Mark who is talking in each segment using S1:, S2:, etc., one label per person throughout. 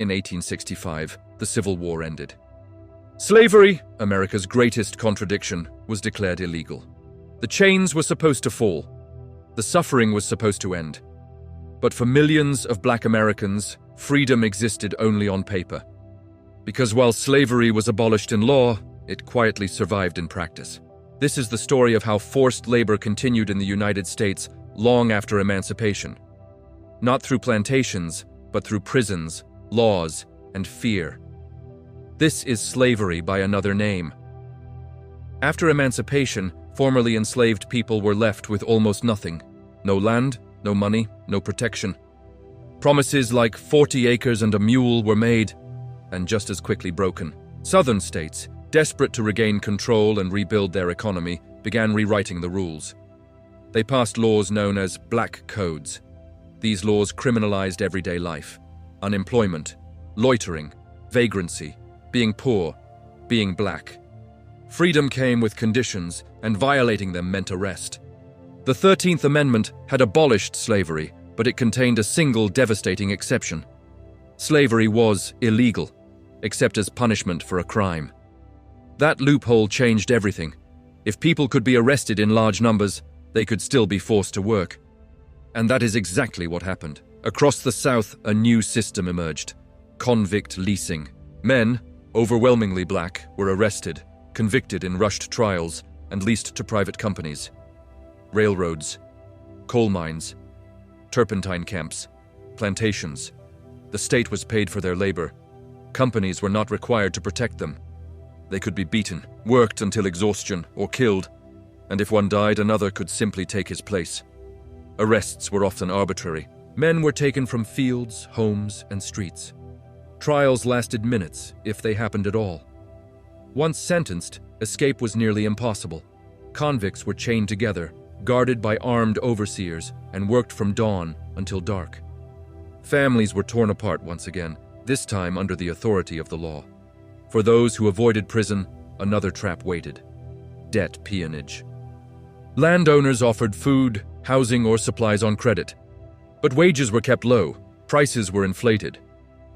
S1: In 1865, the Civil War ended. Slavery, America's greatest contradiction, was declared illegal. The chains were supposed to fall. The suffering was supposed to end. But for millions of Black Americans, freedom existed only on paper. Because while slavery was abolished in law, it quietly survived in practice. This is the story of how forced labor continued in the United States long after emancipation. Not through plantations, but through prisons, laws, and fear. This is slavery by another name. After emancipation, formerly enslaved people were left with almost nothing. No land, no money, no protection. Promises like 40 acres and a mule were made, and just as quickly broken. Southern states, desperate to regain control and rebuild their economy, began rewriting the rules. They passed laws known as Black Codes. These laws criminalized everyday life: unemployment, loitering, vagrancy, being poor, being black. Freedom came with conditions, and violating them meant arrest. The 13th Amendment had abolished slavery, but it contained a single devastating exception. Slavery was illegal, except as punishment for a crime. That loophole changed everything. If people could be arrested in large numbers, they could still be forced to work. And that is exactly what happened. Across the South, a new system emerged: convict leasing. Men, overwhelmingly black, were arrested, convicted in rushed trials, and leased to private companies. Railroads, coal mines, turpentine camps, plantations. The state was paid for their labor. Companies were not required to protect them. They could be beaten, worked until exhaustion, or killed, and if one died, another could simply take his place. Arrests were often arbitrary. Men were taken from fields, homes, and streets. Trials lasted minutes, if they happened at all. Once sentenced, escape was nearly impossible. Convicts were chained together, guarded by armed overseers, and worked from dawn until dark. Families were torn apart once again, this time under the authority of the law. For those who avoided prison, another trap waited: debt peonage. Landowners offered food, housing, or supplies on credit. But wages were kept low, prices were inflated.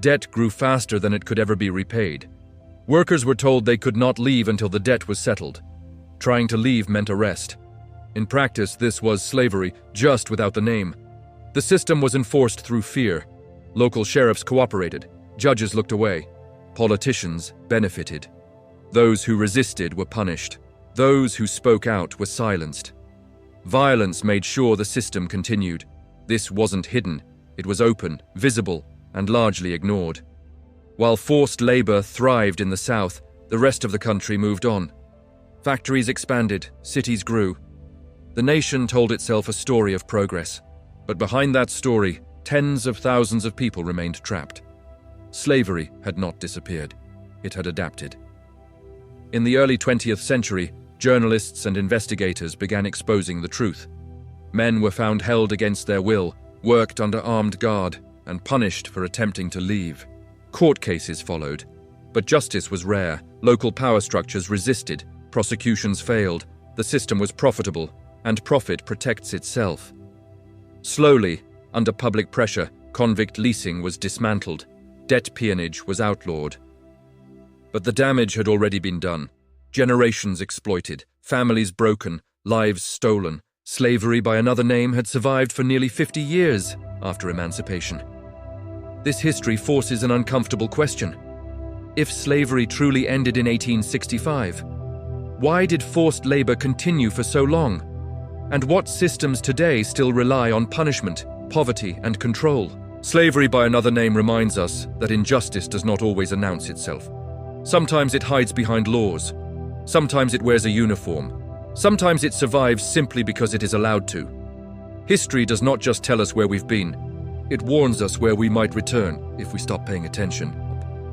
S1: Debt grew faster than it could ever be repaid. Workers were told they could not leave until the debt was settled. Trying to leave meant arrest. In practice, this was slavery, just without the name. The system was enforced through fear. Local sheriffs cooperated. Judges looked away. Politicians benefited. Those who resisted were punished. Those who spoke out were silenced. Violence made sure the system continued. This wasn't hidden. It was open, visible, and largely ignored. While forced labor thrived in the South, the rest of the country moved on. Factories expanded, cities grew. The nation told itself a story of progress. But behind that story, tens of thousands of people remained trapped. Slavery had not disappeared. It had adapted. In the early 20th century, journalists and investigators began exposing the truth. Men were found held against their will, worked under armed guard, and punished for attempting to leave. Court cases followed, but justice was rare. Local power structures resisted, prosecutions failed, the system was profitable, and profit protects itself. Slowly, under public pressure, convict leasing was dismantled. Debt peonage was outlawed. But the damage had already been done. Generations exploited, families broken, lives stolen. Slavery by another name had survived for nearly 50 years after emancipation. This history forces an uncomfortable question. If slavery truly ended in 1865, why did forced labor continue for so long? And what systems today still rely on punishment, poverty, and control? Slavery by another name reminds us that injustice does not always announce itself. Sometimes it hides behind laws. Sometimes it wears a uniform. Sometimes it survives simply because it is allowed to. History does not just tell us where we've been. It warns us where we might return if we stop paying attention.